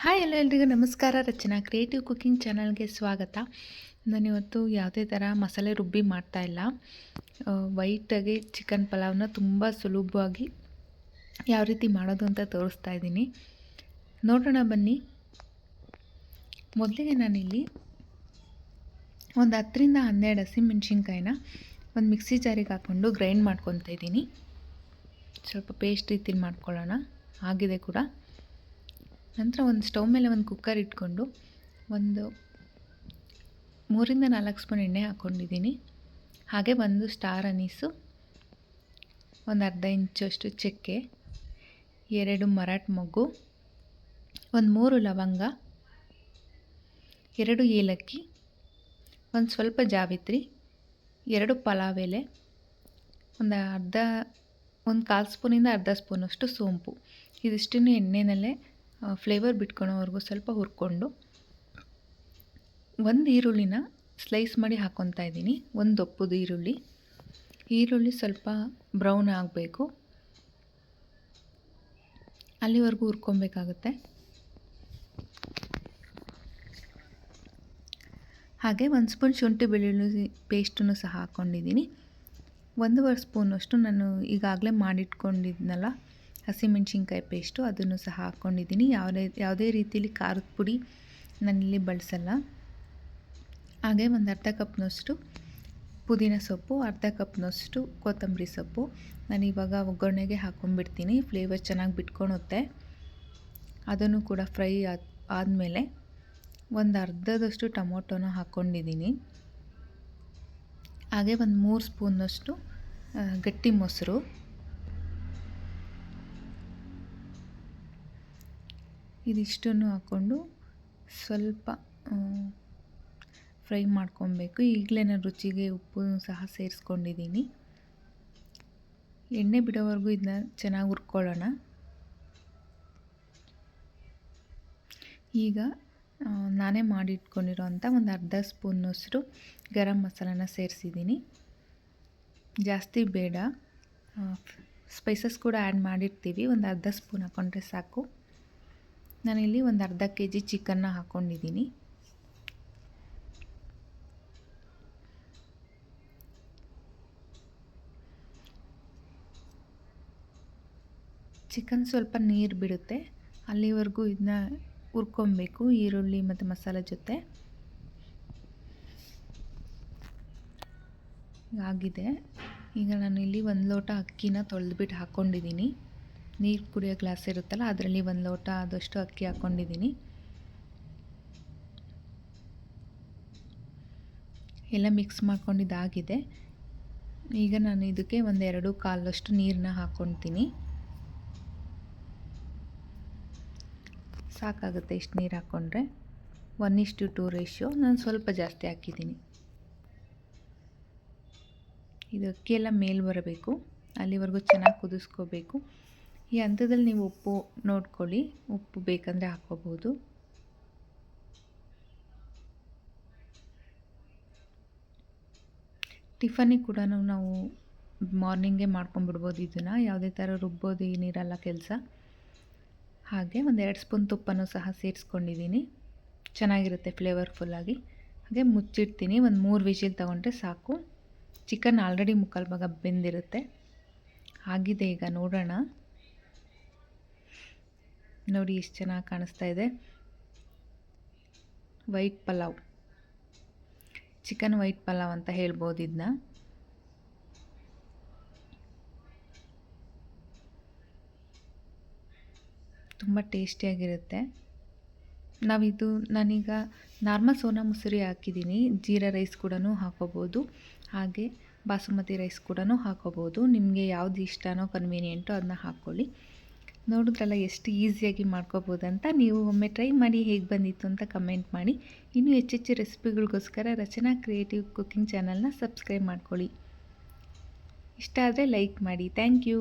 Hi ಎಲ್ರಿಗೂ ನಮಸ್ಕಾರ. ರಚನಾ creative cooking ಚಾನಲ್ಗೆ ಸ್ವಾಗತ. ನಾನಿವತ್ತು ಯಾವುದೇ ಥರ ಮಸಾಲೆ ರುಬ್ಬಿ ಮಾಡ್ತಾಯಿಲ್ಲ. ವೈಟಾಗಿ ಚಿಕನ್ ಪಲಾವ್ನ ತುಂಬ ಸುಲಭವಾಗಿ ಯಾವ ರೀತಿ ಮಾಡೋದು ಅಂತ ತೋರಿಸ್ತಾ ಇದ್ದೀನಿ. ನೋಡೋಣ ಬನ್ನಿ. ಮೊದಲಿಗೆ ನಾನಿಲ್ಲಿ ಒಂದು 10ರಿಂದ 12 ಹಸಿಮೆಣ್ಸಿನ್ಕಾಯಿನ ಒಂದು ಮಿಕ್ಸಿ ಜಾರಿಗೆ ಹಾಕ್ಕೊಂಡು ಗ್ರೈಂಡ್ ಮಾಡ್ಕೊತಾ ಇದ್ದೀನಿ. ಸ್ವಲ್ಪ ಪೇಸ್ಟ್ ರೀತಿಲಿ ಮಾಡ್ಕೊಳ್ಳೋಣ. ಆಗಿದೆ ಕೂಡ. ನಂತರ ಒಂದು ಸ್ಟವ್ ಮೇಲೆ ಒಂದು ಕುಕ್ಕರ್ ಇಟ್ಕೊಂಡು ಒಂದು 3ರಿಂದ 4 ಸ್ಪೂನ್ ಎಣ್ಣೆ ಹಾಕ್ಕೊಂಡಿದ್ದೀನಿ. ಹಾಗೆ ಒಂದು ಸ್ಟಾರ್ ಅನೀಸು, ಒಂದು ಅರ್ಧ ಇಂಚಷ್ಟು ಚಕ್ಕೆ, 2 ಮರಾಠ ಮೊಗ್ಗು, ಒಂದು 3 ಲವಂಗ, 2 ಏಲಕ್ಕಿ, ಒಂದು ಸ್ವಲ್ಪ ಜಾವಿತ್ರಿ, 2 ಪಲಾವ್ ಎಲೆ, ಒಂದು 1/4 ಸ್ಪೂನಿಂದ ಅರ್ಧ ಸ್ಪೂನಷ್ಟು ಸೋಂಪು. ಇದಿಷ್ಟನ್ನು ಎಣ್ಣೆನಲ್ಲೇ ಫ್ಲೇವರ್ ಬಿಟ್ಕೊಳೋವರೆಗೂ ಸ್ವಲ್ಪ ಹುರ್ಕೊಂಡು ಒಂದು ಈರುಳ್ಳಿನ ಸ್ಲೈಸ್ ಮಾಡಿ ಹಾಕ್ಕೊತಾ ಇದ್ದೀನಿ. ಒಂದು ದಪ್ಪದು ಈರುಳ್ಳಿ ಸ್ವಲ್ಪ ಬ್ರೌನ್ ಆಗಬೇಕು, ಅಲ್ಲಿವರೆಗೂ ಹುರ್ಕೊಬೇಕಾಗುತ್ತೆ. ಹಾಗೆ 1 ಸ್ಪೂನ್ ಶುಂಠಿ ಬೆಳ್ಳುಳ್ಳಿ ಪೇಸ್ಟನ್ನು ಸಹ ಹಾಕ್ಕೊಂಡಿದ್ದೀನಿ. 1/2 ಸ್ಪೂನಷ್ಟು ನಾನು ಈಗಾಗಲೇ ಮಾಡಿಟ್ಕೊಂಡಿದ್ನಲ್ಲ ಹಸಿಮೆಣ್ಸಿನ್ಕಾಯಿ ಪೇಸ್ಟು, ಅದನ್ನು ಸಹ ಹಾಕ್ಕೊಂಡಿದ್ದೀನಿ. ಯಾವುದೇ ರೀತಿಯಲ್ಲಿ ಖಾರದ ಪುಡಿ ನಾನಿಲ್ಲಿ ಬಳಸಲ್ಲ. ಹಾಗೆ ಒಂದು ಅರ್ಧ ಕಪ್ನಷ್ಟು ಪುದೀನ ಸೊಪ್ಪು, ಅರ್ಧ ಕಪ್ನಷ್ಟು ಕೊತ್ತಂಬರಿ ಸೊಪ್ಪು ನಾನಿವಾಗ ಒಗ್ಗರಣೆಗೆ ಹಾಕ್ಕೊಂಡ್ಬಿಡ್ತೀನಿ. ಫ್ಲೇವರ್ ಚೆನ್ನಾಗಿ ಬಿಟ್ಕೊಳುತ್ತೆ. ಅದನ್ನು ಕೂಡ ಫ್ರೈ ಆದಮೇಲೆ ಒಂದು ಅರ್ಧದಷ್ಟು ಟೊಮೊಟೊನ ಹಾಕ್ಕೊಂಡಿದ್ದೀನಿ. ಹಾಗೆ ಒಂದು 3 ಸ್ಪೂನಷ್ಟು ಗಟ್ಟಿ ಮೊಸರು, ಇದಿಷ್ಟನ್ನು ಹಾಕ್ಕೊಂಡು ಸ್ವಲ್ಪ ಫ್ರೈ ಮಾಡ್ಕೊಬೇಕು. ಈಗಲೇ ನಾನು ರುಚಿಗೆ ಉಪ್ಪು ಸಹ ಸೇರಿಸ್ಕೊಂಡಿದ್ದೀನಿ. ಎಣ್ಣೆ ಬಿಡೋವರೆಗೂ ಇದನ್ನ ಚೆನ್ನಾಗಿ ಹುರ್ಕೊಳ್ಳೋಣ. ಈಗ ನಾನೇ ಮಾಡಿಟ್ಕೊಂಡಿರೋಂಥ ಒಂದು ಅರ್ಧ ಸ್ಪೂನಷ್ಟು ಗರಂ ಮಸಾಲಾನ ಸೇರಿಸಿದ್ದೀನಿ. ಜಾಸ್ತಿ ಬೇಡ, ಸ್ಪೈಸಸ್ ಕೂಡ ಆ್ಯಡ್ ಮಾಡಿರ್ತೀವಿ. ಒಂದು ಅರ್ಧ ಸ್ಪೂನ್ ಹಾಕ್ಕೊಂಡ್ರೆ ಸಾಕು. ನಾನಿಲ್ಲಿ ಒಂದು ಅರ್ಧ kg ಚಿಕನ್ನ ಹಾಕ್ಕೊಂಡಿದ್ದೀನಿ. ಚಿಕನ್ ಸ್ವಲ್ಪ ನೀರು ಬಿಡುತ್ತೆ, ಅಲ್ಲಿವರೆಗೂ ಇದನ್ನ ಹುರ್ಕೊಬೇಕು ಈರುಳ್ಳಿ ಮತ್ತು ಮಸಾಲೆ ಜೊತೆ. ಆಗಿದೆ. ಈಗ ನಾನು ಇಲ್ಲಿ 1 ಲೋಟ ಅಕ್ಕಿನ ತೊಳೆದ್ಬಿಟ್ಟು ಹಾಕ್ಕೊಂಡಿದ್ದೀನಿ. ನೀರು ಕುಡಿಯೋ ಗ್ಲಾಸ್ ಇರುತ್ತಲ್ಲ, ಅದರಲ್ಲಿ 1 ಲೋಟ ಆದಷ್ಟು ಅಕ್ಕಿ ಹಾಕ್ಕೊಂಡಿದ್ದೀನಿ. ಎಲ್ಲ ಮಿಕ್ಸ್ ಮಾಡ್ಕೊಂಡಿದ್ದಾಗಿದೆ. ಈಗ ನಾನು ಇದಕ್ಕೆ ಒಂದು 2 ಕಾಲಷ್ಟು ನೀರನ್ನ ಹಾಕ್ಕೊಳ್ತೀನಿ. ಸಾಕಾಗುತ್ತೆ ಇಷ್ಟು ನೀರು ಹಾಕ್ಕೊಂಡ್ರೆ. 1:2 ರೇಷಿಯೋ. ನಾನು ಸ್ವಲ್ಪ ಜಾಸ್ತಿ ಹಾಕಿದ್ದೀನಿ. ಇದು ಅಕ್ಕಿ ಎಲ್ಲ ಮೇಲೆ ಬರಬೇಕು, ಅಲ್ಲಿವರೆಗೂ ಚೆನ್ನಾಗಿ ಕುದಿಸ್ಕೋಬೇಕು. ಈ ಹಂತದಲ್ಲಿ ನೀವು ಉಪ್ಪು ನೋಡ್ಕೊಳ್ಳಿ, ಉಪ್ಪು ಬೇಕಂದರೆ ಹಾಕ್ಕೋಬೋದು. ಟಿಫನಿಗೆ ಕೂಡ ನಾವು ಮಾರ್ನಿಂಗೇ ಮಾಡ್ಕೊಂಡ್ಬಿಡ್ಬೋದು. ಇದನ್ನು ಯಾವುದೇ ಥರ ರುಬ್ಬೋದು ಏನಿರಲ್ಲ ಕೆಲಸ. ಹಾಗೆ ಒಂದು 2 ಸ್ಪೂನ್ ತುಪ್ಪನೂ ಸಹ ಸೇರಿಸ್ಕೊಂಡಿದ್ದೀನಿ. ಚೆನ್ನಾಗಿರುತ್ತೆ ಫ್ಲೇವರ್ಫುಲ್ಲಾಗಿ. ಹಾಗೆ ಮುಚ್ಚಿಡ್ತೀನಿ. ಒಂದು 3 ವಿಷಿಲ್ ತೊಗೊಂಡ್ರೆ ಸಾಕು. ಚಿಕನ್ ಆಲ್ರೆಡಿ ಮುಕ್ಕಾಲು ಭಾಗ ಬೆಂದಿರುತ್ತೆ. ಆಗಿದೆ. ಈಗ ನೋಡೋಣ. ನೋಡಿ ಎಷ್ಟು ಚೆನ್ನಾಗಿ ಕಾಣಿಸ್ತಾ ಇದೆ. White pulao, chicken white pulao ಅಂತ ಹೇಳ್ಬೋದು ಇದನ್ನ. ತುಂಬ ಟೇಸ್ಟಿಯಾಗಿರುತ್ತೆ. ನಾನೀಗ ನಾರ್ಮಲ್ ಸೋನಾ ಮಸೂರಿ ಹಾಕಿದ್ದೀನಿ. ಜೀರಾ ರೈಸ್ ಕೂಡ ಹಾಕೋಬೋದು, ಹಾಗೆ ಬಾಸುಮತಿ ರೈಸ್ ಕೂಡ ಹಾಕೋಬೋದು. ನಿಮಗೆ ಯಾವುದು ಇಷ್ಟನೋ ಕನ್ವೀನಿಯೆಂಟು ಅದನ್ನ ಹಾಕ್ಕೊಳ್ಳಿ. ನೋಡಿದ್ರಲ್ಲ ಎಷ್ಟು ಈಸಿಯಾಗಿ ಮಾಡ್ಕೋಬೋದಂತ. ನೀವು ಒಮ್ಮೆ ಟ್ರೈ ಮಾಡಿ ಹೇಗೆ ಬಂದಿತ್ತು ಅಂತ ಕಮೆಂಟ್ ಮಾಡಿ. ಇನ್ನೂ ಹೆಚ್ಚೆಚ್ಚು ರೆಸಿಪಿಗಳಿಗೋಸ್ಕರ ರಚನಾ ಕ್ರಿಯೇಟಿವ್ ಕುಕಿಂಗ್ ಚಾನಲ್ನ ಸಬ್ಸ್ಕ್ರೈಬ್ ಮಾಡ್ಕೊಳ್ಳಿ. ಇಷ್ಟ ಆದರೆ ಲೈಕ್ ಮಾಡಿ. Thank you.